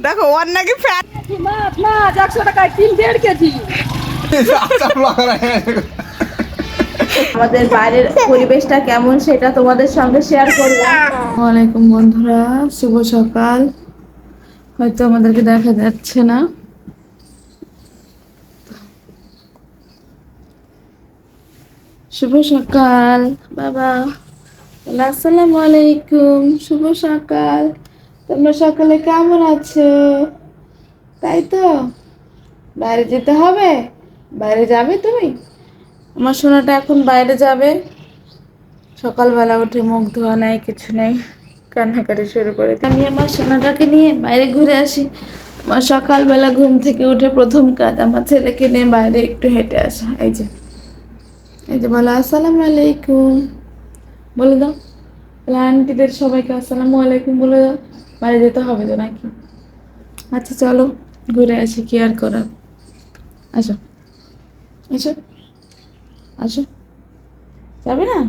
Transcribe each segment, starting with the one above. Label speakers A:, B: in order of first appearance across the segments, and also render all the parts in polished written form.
A: দেখো ওর নাকি ফ্যান
B: মাছ 100 টাকায় 1.5 কেজি। আমাদের বাইরের পরিবেশটা কেমন সেটা তোমাদের সঙ্গে শেয়ার করলাম। ওয়ালাইকুম বন্ধুরা, শুভ সকাল। হয়তো আমাদেরকে দেখা যাচ্ছে না। শুভ সকাল বাবা, আসসালামু আলাইকুম। শুভ সকাল। তোমরা সকালে কেমন আছো? তাই তো, বাইরে যেতে হবে। বাইরে যাবে তুমি? আমার সোনাটা এখন বাইরে যাবে। সকালবেলা উঠে মুখ ধোয়া নেই, কিছু নেই, কান্নাকাটি শুরু করে দিই। আমি আমার সোনাটাকে নিয়ে বাইরে ঘুরে আসি। আমার সকালবেলা ঘুম থেকে উঠে প্রথম কাজ আমার ছেলেকে নিয়ে বাইরে একটু হেঁটে আসা। এই যে বলো আসসালামু আলাইকুম, বলে দাও। তাহলে আন্টিদের সবাইকে আসসালামু আলাইকুম বলে দাও। বাইরে যেতে হবে তো নাকি? আচ্ছা চলো ঘুরে আসি, কি আর করার। আসো আসো আসো, যাবে না?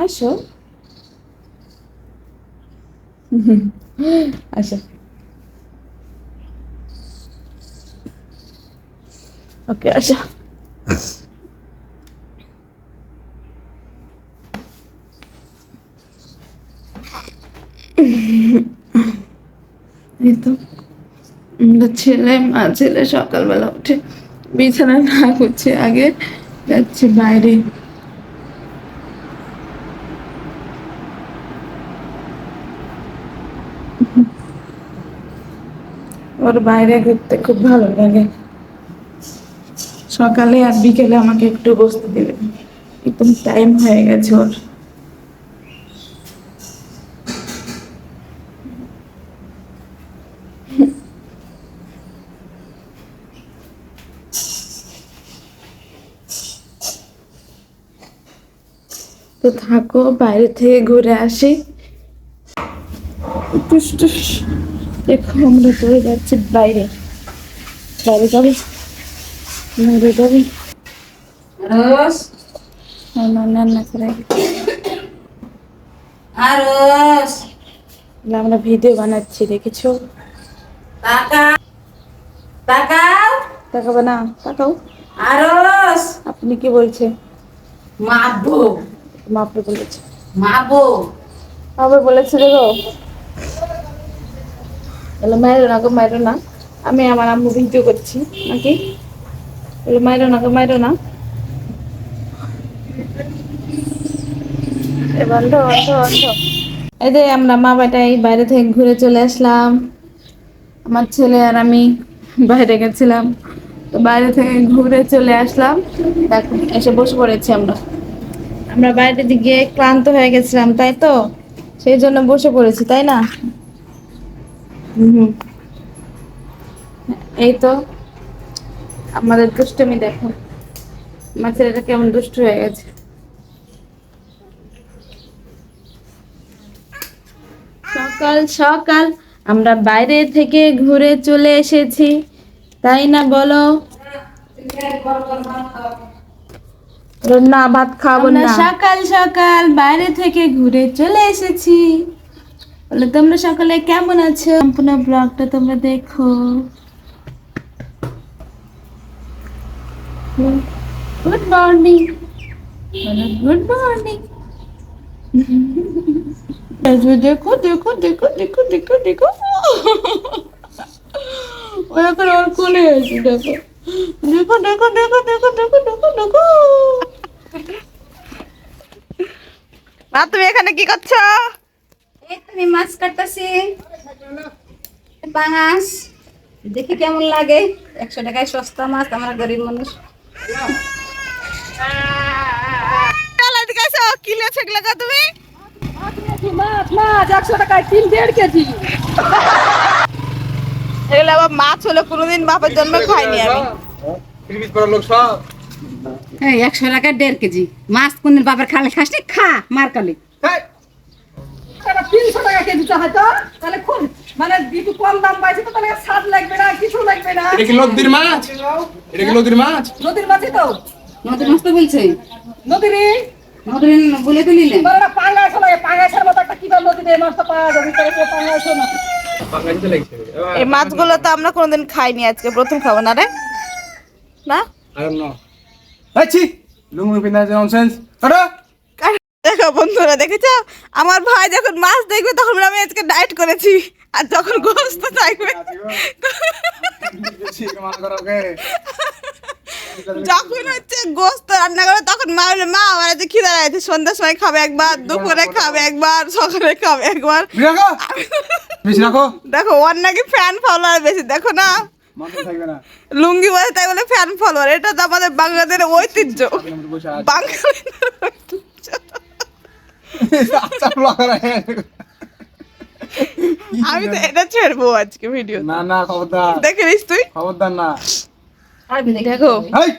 B: আসো আসো, ওকে আসো। এই তো আমরা ছেলে সকালবেলা উঠে বিছানা না করছে, আগে যাচ্ছে বাইরে। ওর বাইরে ঘুরতে খুব ভালো লাগে। সকালে আর বিকেলে আমাকে একটু বসতে দেবে, একদম টাইম হয়ে গেছে ওর। তো থাকো, বাইরে থেকে ঘুরে আসি। টুস টুস। দেখো আমরা চলে যাচ্ছি বাইরে। বাইরে যাবে, বাইরে যাবে।
C: রোজ
B: রান্না করে
C: আর রোজ
B: আমরা ভিডিও বানাচ্ছি, দেখেছো?
C: টাকা টাকাও
B: তাকাবে না, তাকাও।
C: আর রোজ
B: আপনি কি বলছে?
C: মাপবো
B: মাপড়ে বলেছে,
C: মাপবো
B: আবার বলেছে দেখো। বলে মায়েরও না গো, মায়েরও না। আমি আমার আম্মু ভিডিও করছি নাকি? বলে মায়েরও না গো, মায়েরও না। বন্ধ বন্ধ বন্ধ। এই যে আমরা মা বেটাই বাইরে থেকে ঘুরে চলে আসলাম। আমার ছেলে আর আমি বাইরে গেছিলাম, তো বাইরে থেকে ঘুরে চলে আসলাম। দেখো এসে বসে পড়েছি আমরা। আমরা বাইরে গিয়ে ক্লান্ত হয়ে গেছিলাম, তাই তো, সেই জন্য বসে পড়েছি, তাই না? হুম, এই তো আমাদের দুষ্টুমি দেখো। আমার ছেলেটা কেমন দুষ্টু হয়ে গেছে। সকাল সকাল আমরা বাইরে থেকে ঘুরে চলে এসেছি, তাই না বলো? না, ভাত খাবো না। সকাল সকাল বাইরে থেকে ঘুরে চলে এসেছি। বলে তোমরা সকালে কেমন আছো? সম্পূর্ণ ব্লগটা তোমরা দেখো। Good morning, good morning. দেখো দেখো দেখো দেখো দেখো দেখো, ও এখন ওর কোলে আছে। দেখো দেখো দেখো দেখো দেখো দেখো দেখো দেখো।
A: মা তুমি এখানে কি করছো?
C: এই তুমি মাছ কাটতাছি, পাঙাশ দেখি কেমন লাগে। 100 টাকায় সস্তা মাছ, আমরা গরিব মানুষ।
A: এদিকে এসো, কি লেছে এগুলো গো তুমি?
B: মাছ 100 টাকায় 1.5 কেজি।
A: এগুলো আবার মাছ হলো, কোনোদিন বাপের জন্মে খাইনি আমি।
C: এই 100 টাকায় 1.5 কেজি মাছ কোনদিন বাবার খালে খাসনি? খা মার কালে
B: 300 টাকা কেজি হয়তো, তাহলে খুব মানে একটু কম দাম পাইছে, তো তাহলে স্বাদ লাগবে না, কিছু লাগবে না।
D: এটা কি নদীর মাছ? এটা কি নদীর মাছ?
B: নদীর মাছই তো।
C: নদীর মাছ তো বলছে।
B: নদীরই
C: নদীর বলে তো নিলেন
A: এই মাছগুলো তো আমরা কোনোদিন খাইনি, আজকে প্রথম খাবো না রে। না দেখো বন্ধুরা, দেখেছো আমার ভাই যখন মাছ দেখবে তখন বলে, আমি আজকে ডায়েট করেছি, আর যখন গোস্ত থাকবে যখন হচ্ছে গোস্ত রান্না করে তখন মা বলে, মা আমার আজকে খিদে লাগছে, সন্ধ্যার সময় খাবে একবার, দুপুরে খাবে একবার, সকালে খাবে একবার। দেখো ওর নাকি ফ্যান ফলোয়ার বেশি, দেখো না লুঙ্গি বলে তাই বলে ফ্যান ফলোয়ার। এটা তো আমাদের বাংলাদেশের ঐতিহ্য, বাঙালিদের ঐতিহ্য। আমি তো এটা ছেড়বো আজকে ভিডিও।
D: না খবরদার,
A: দেখে নিস তুই,
D: খবরদার না।
A: দেখো
D: হেই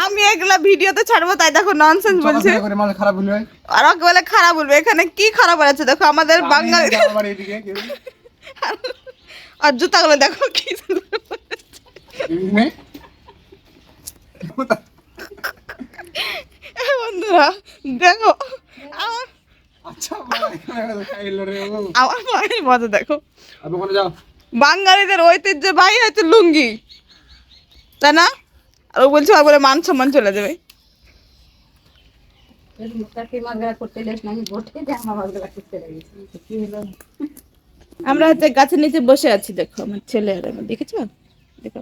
A: আমি এগুলা ভিডিওতে ছাড়বো, তাই দেখো ননসেন্স বলছে,
D: করে মানে খারাপ বলবে।
A: আর ওকে বলে খারাপ বলবে। এখানে কি খারাপ আছে দেখো, আমাদের বাঙালি।
D: আমার এদিকে কেউ
A: আর জুতাগুলো দেখো কি বন্ধুরা, দেখো আমার
D: আচ্ছা খাইলো রে ও।
A: আমার মায়ের মজা দেখো।
D: আর ওখানে যাও।
A: বাঙালিদের ঐতিহ্য ভাই হচ্ছে লুঙ্গি, তাই না? আর ও বলছে বলে মান সম্মান চলে যাবে। আমরা হচ্ছে গাছের নিচে বসে আছি, দেখো আমার ছেলে আর আমি, দেখেছো? দেখো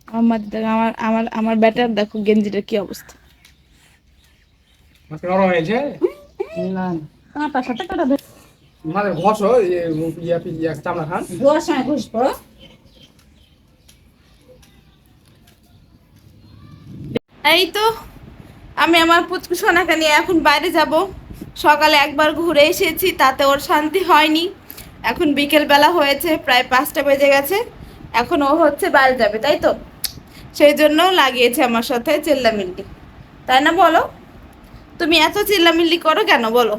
A: আমার দেখো, আমার আমার আমার ব্যাটার দেখো গেঞ্জিটার কি অবস্থা।
D: মাছ নরম হয়েছে
C: না কাঁটার সাথে কাটা
D: মানে ঘষো ইয়া চামড়া খান।
C: ধোয়ার সময় ঘুষবো।
A: এই তো আমি আমার পুচকু সোনাকে নিয়ে এখন বাইরে যাব। সকালে একবার ঘুরে এসেছি, তাতে ওর শান্তি হয়নি। এখন বিকেল বেলা হয়েছে, প্রায় 5টা বেজে গেছে। এখন ও হচ্ছে বাইরে যাবে, তাই তো? সেই জন্য লাগিয়েছে আমার সাথে চিল্লামিল্লি, তাই না বলো? তুমি এত চিল্লামিল্লি করো কেন বলো?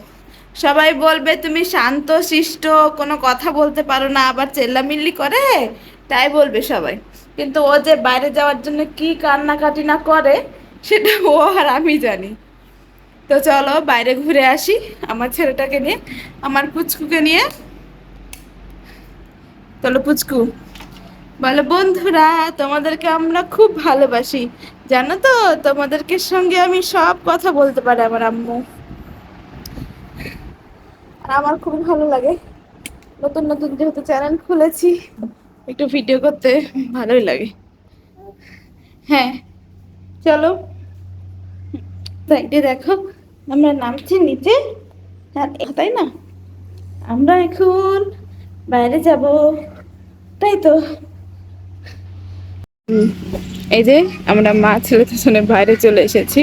A: সবাই বলবে তুমি শান্ত শিষ্ট, কোনো কথা বলতে পারো না, আবার চিল্লামিল্লি করে, তাই বলবে সবাই। কিন্তু ও যে বাইরে যাওয়ার জন্য কি কান্নাকাটি না করে সেটা ও আর আমি জানি। তো চলো বাইরে ঘুরে আসি আমার ছেলেটাকে নিয়ে, আমার পুচকুকে নিয়ে। চলো পুচকু বলো, বন্ধুরা তোমাদেরকে আমরা খুব ভালোবাসি, জানো তো? তোমাদেরকে সঙ্গে আমি সব কথা বলতে পারি আমার আম্মু, আর আমার খুব ভালো লাগে। নতুন নতুন যেহেতু চ্যানেল খুলেছি, একটু ভিডিও করতে ভালোই লাগে। হ্যাঁ চলো সাইডে দেখো, আমরা নামছি নিচে, আর তাই না? আমরা এখন বাইরে যাব, তাই তো? এই যে আমরা মা ছেলে পিছনে বাইরে চলে এসেছি,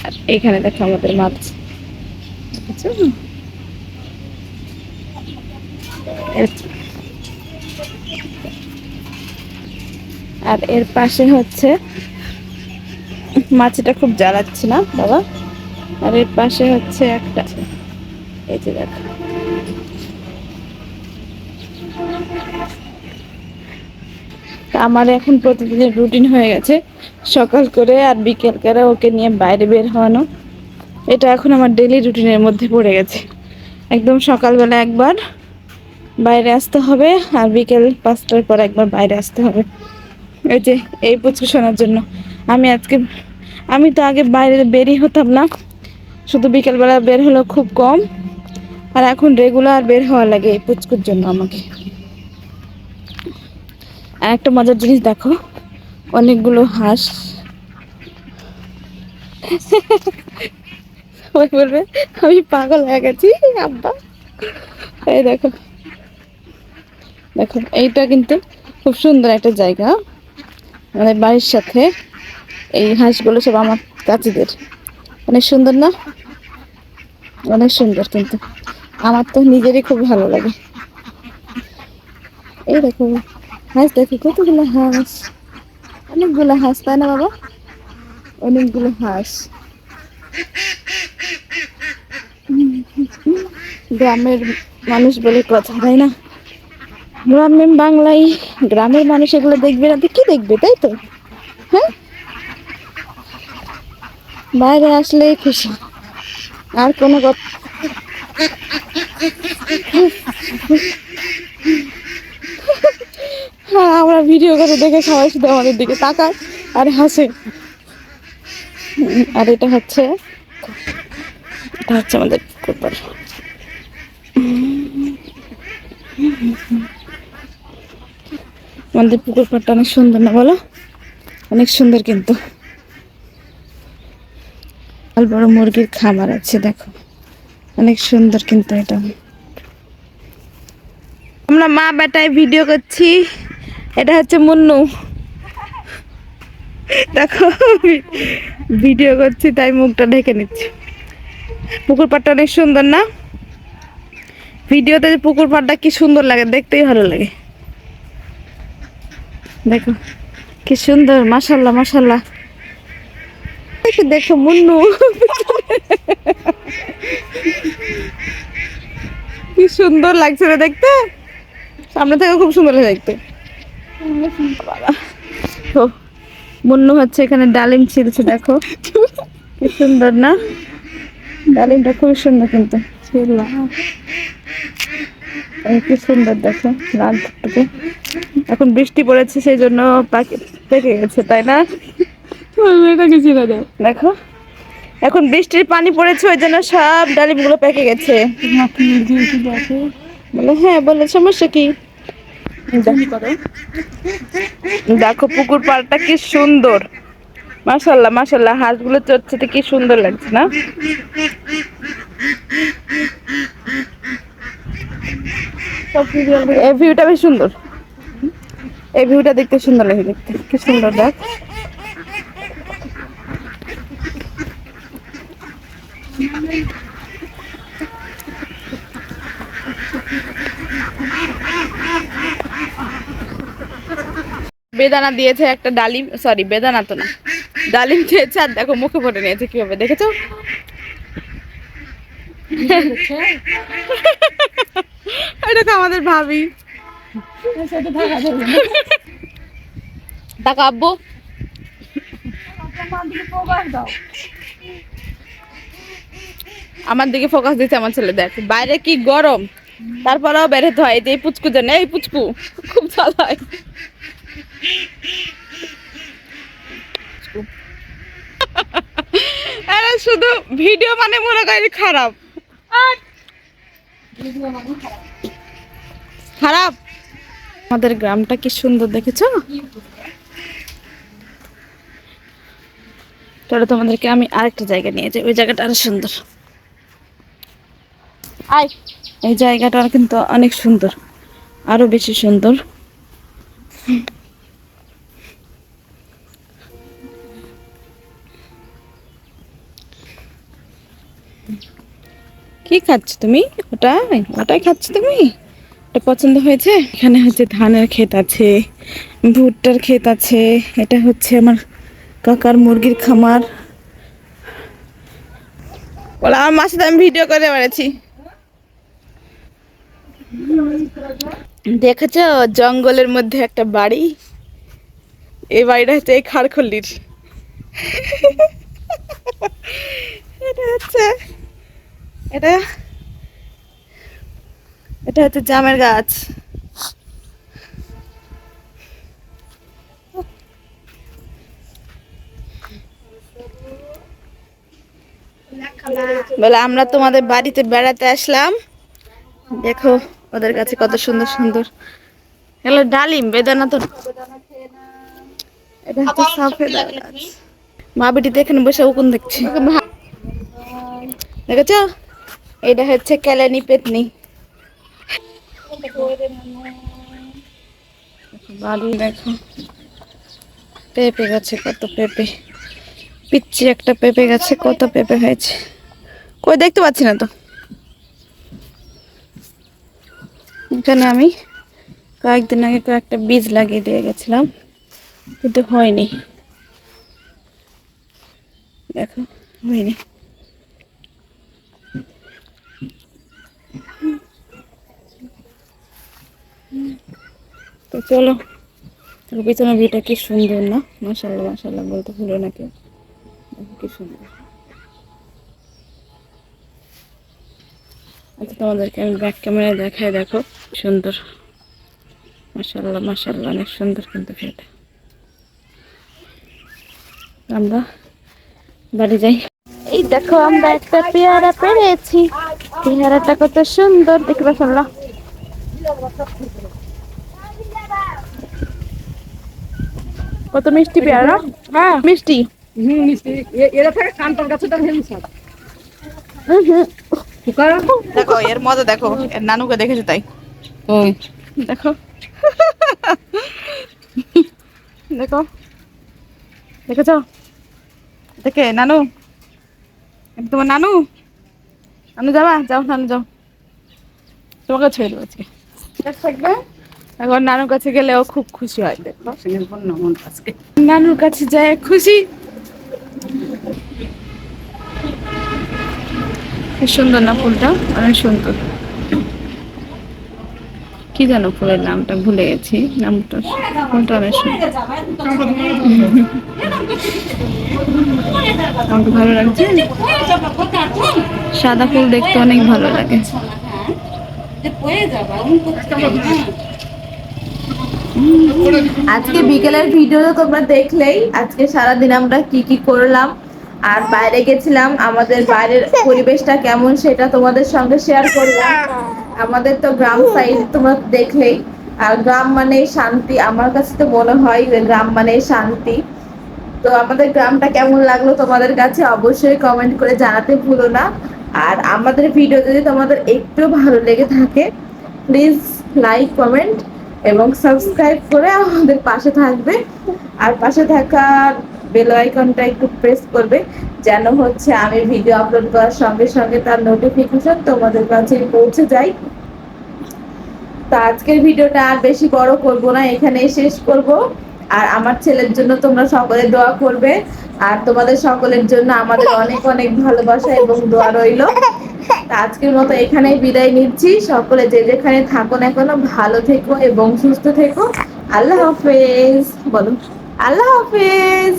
A: আর এখানে দেখো আমাদের মাছ, দেখেছো? আর এর পাশে হচ্ছে মাছটা খুব জ্বালাচ্ছে না বাবা, আর এর পাশে হচ্ছে একটা, এই যে দেখো আমার এখন প্রতিদিনের রুটিন হয়ে গেছে সকাল করে আর বিকেল করে ওকে নিয়ে বাইরে বের হওয়ানো। এটা এখন আমার ডেইলি রুটিনের মধ্যে পড়ে গেছে। একদম সকালবেলা একবার বাইরে আসতে হবে, আর বিকেল 5টার পর একবার বাইরে আসতে হবে। এই যে এই পুচকু শোনার জন্য আমি তো আগে বাইরে বেরই হতাম না, শুধু বিকেলবেলা বের হলো খুব কম, আর এখন রেগুলার বের হওয়া লাগে এই পুচকুর জন্য আমাকে। আর একটা মজার জিনিস দেখো, অনেকগুলো হাঁস। সবাই বলবে আমি পাগল হয়ে গেছি আব্বা। এই দেখো দেখো, এইটা কিন্তু খুব সুন্দর একটা জায়গা আমাদের বাড়ির সাথে। এই হাঁসগুলো সব আমার চাচিদের, অনেক সুন্দর না? অনেক সুন্দর, কিন্তু আমার তো নিজেরই খুব ভালো লাগে। এই দেখো হাঁস, দেখো কতগুলো হাঁস, অনেকগুলো হাঁস, তাই না বাবা? অনেকগুলো হাঁস। গ্রামের মানুষ বলে কথা, তাই না? গ্রামের বাংলায় গ্রামের মানুষ এগুলো দেখবে না তো কি দেখবে, তাই তো? হ্যাঁ
B: বাইরে আসলেই খুশি, আর কোনো কথা। হ্যাঁ, আমরা ভিডিও করে দেখে সবাই শুধু আমাদের দিকে তাকায় আর হাসে। আর এটা হচ্ছে আমাদের পুকুর পাড়। আমাদের পুকুর পাড়টা অনেক সুন্দর না বলো? অনেক সুন্দর কিন্তু। আর বড় মুরগির খামার আছে দেখো, অনেক সুন্দর কিন্তু এটা। আমরা মা বেটায় ভিডিও করছি। এটা হচ্ছে মুন্নু, দেখো ভিডিও করছি তাই মুখটা ঢেকে নিচ্ছি। পুকুর পাড়টা অনেক সুন্দর না? ভিডিওতে যে পুকুর পাড়টা কি সুন্দর লাগে, দেখতেই ভালো লাগে। দেখো কি সুন্দর, মাশাল্লাহ মাশাল্লাহ। দেখো মুন্নু কি সুন্দর লাগছে রে দেখতে, সামনে থেকে খুব সুন্দর লাগে দেখতে। ও, মুন্নু হচ্ছে এখানে ডালিম ছিলছে, দেখো কি সুন্দর না? ডালিমটা খুব সুন্দর কিন্তু কি সুন্দর দেখো, লাল টুকটুকে। এখন বৃষ্টি পড়েছে সেই জন্য পেকে গেছে, তাই না? দেখো এখন বৃষ্টির পানি পড়েছে ওই জন্য সব ডালিম গুলো পেকে গেছে। বলে হ্যাঁ, বলে সমস্যা কি? দেখো পুকুর পাড়টা কি সুন্দর, মাশাল্লাহ মাশাল্লাহ। হাঁসগুলো চড়ছে কি সুন্দর লাগছে না? এই ভিউটা বেশ সুন্দর, এই ভিউটা দেখতে সুন্দর লাগে, দেখতে কি সুন্দর দেখ। বেদানা দিয়েছে একটা ডালিম, সরি বেদানা তো না, ডালিম খেয়েছে আর দেখো মুখে ফুটে নিয়েছে কিভাবে, দেখেছো? এটা তো আমাদের ভাবি। টাকা আব্বু আমার দিকে ফোকাস দিচ্ছে আমার ছেলে। দেখ বাইরে কি গরম, তারপরেও বেরোতে হয়। এই পুচকু জানে, এই পুচকু খুব চালায়। আরে শুধু ভিডিও মানে মনে করি খারাপ খারাপ। আমাদের গ্রামটা কি সুন্দর দেখেছো? চলো তোমাদেরকে আমি আরেকটা জায়গা নিয়ে যাই, ওই জায়গাটা আরো সুন্দর। আয়, এই জায়গাটা কিন্তু অনেক সুন্দর, আরো বেশি সুন্দর। কি খাচ্ছ তুমি? ওটাই খাচ্ছ তুমি? এটা পছন্দ হয়েছে? এখানে হচ্ছে ধানের ক্ষেত আছে, ভুট্টার ক্ষেত আছে। এটা হচ্ছে আমার কাকার মুরগির খামার। বলে আমার মার সাথে আমি ভিডিও করে বেড়াচ্ছি। দেখেছো জঙ্গলের মধ্যে একটা বাড়ি, এই বাড়িটা হচ্ছে এই খাড়খল্লির। এটা হচ্ছে এটা এটা হচ্ছে জামের গাছ। বলে আমরা তোমাদের বাড়িতে বেড়াতে আসলাম, দেখো ওদের কাছে কত সুন্দর সুন্দর এগুলো ডালিম, বেদানা তো। এটা হচ্ছে সফেদা গাছ। মা বেটিতে এখানে বসে উকুন দেখছি, দেখেছো? এটা হচ্ছে কেলানি পেতনি বাড়ি। দেখো পেঁপে গাছে কত পেঁপে, পিচ্ছি একটা পেঁপে গাছে কত পেঁপে হয়েছে, কই দেখতে পাচ্ছি না তো। এখানে আমি কয়েকদিন আগে কয়েকটা বীজ লাগিয়ে দিয়ে গেছিলাম কিন্তু হয়নি, দেখো হয়নি। তো চলো, পিছনের ভিউটা কি সুন্দর না? মাশাআল্লাহ মাশাআল্লাহ বলতে ভুলো না কেউ, দেখো কি সুন্দর। আচ্ছা তোমাদেরকে আমি ব্যাক ক্যামেরায় দেখাই, দেখো সুন্দর, মাশাআল্লাহ মাশাআল্লাহ, অনেক সুন্দর কিন্তু খেতে। আমরা বাড়ি যাই। এই দেখো আমরা একটা পেয়ারা পেরেছি, পেয়ারাটা কত সুন্দর দেখবে ফেললা। কত মিষ্টি পেয়ারা, হ্যাঁ মিষ্টি।
C: মিষ্টি এরা থাকে কান্তর গাছে তার হেলুস
A: দেখো এর মজা, দেখো এর নানুকে দেখেছো তাই।
C: ওই
A: দেখো দেখো দেখেছো, দেখে নানু, এটা তোমার নানু, নানু যাবা, যাও নানু যাও, তোমাকে ছেড়ে দেবো আজকে থাকবে। এখন নানুর কাছে গেলে ও খুব খুশি হয়, দেখো
C: আজকে
A: নানুর কাছে যায় খুশি। কি সুন্দর না ফুলটা, অনেক সুন্দর। কি জানো ফুলের নামটা ভুলে গেছি, নামটা ফুলটা অনেক সুন্দর, আমাকে ভালো লাগছে। সাদা ফুল দেখতে অনেক ভালো লাগে। আজকে বিকেলের ভিডিও তো তোমরা দেখলেই, আজকে সারাদিন আমরা কি কি করলাম আর বাইরে গেছিলাম, আমাদের বাইরের পরিবেশটা কেমন সেটা তোমাদের সঙ্গে শেয়ার করলাম। আমাদের তো গ্রাম সাইড তোমরা দেখলেই, আর গ্রাম মানে শান্তি, আমার কাছে তো মনে হয় যে গ্রাম মানে শান্তি। তো আমাদের গ্রামটা কেমন লাগলো তোমাদের কাছে অবশ্যই কমেন্ট করে জানাতে ভুলো না। আর আমাদের ভিডিও যদি তোমাদের একটু ভালো লেগে থাকে প্লিজ লাইক কমেন্ট এবং সাবস্ক্রাইব করে আমাদের পাশে থাকবে, আর পাশে থাকা বেল আইকনটা একটু প্রেস করবে, যেন হচ্ছে আমি ভিডিও আপলোড করার সঙ্গে সঙ্গে তার নোটিফিকেশন তোমাদের কাছে পৌঁছে যায়। তো আজকের ভিডিওটা আর বেশি বড় করব না, এখানেই শেষ করব। আর আমার ছেলের জন্য তোমরা সকলে দোয়া করবে, আর তোমাদের সকলের জন্য আমাদের অনেক অনেক ভালোবাসা এবং দোয়া রইল। তা আজকের মতো এখানেই বিদায় নিচ্ছি, সকলে যে যেখানে থাকো না কেন ভালো থেকো এবং সুস্থ থেকো। আল্লাহ হাফেজ, বলো আল্লাহ হাফেজ।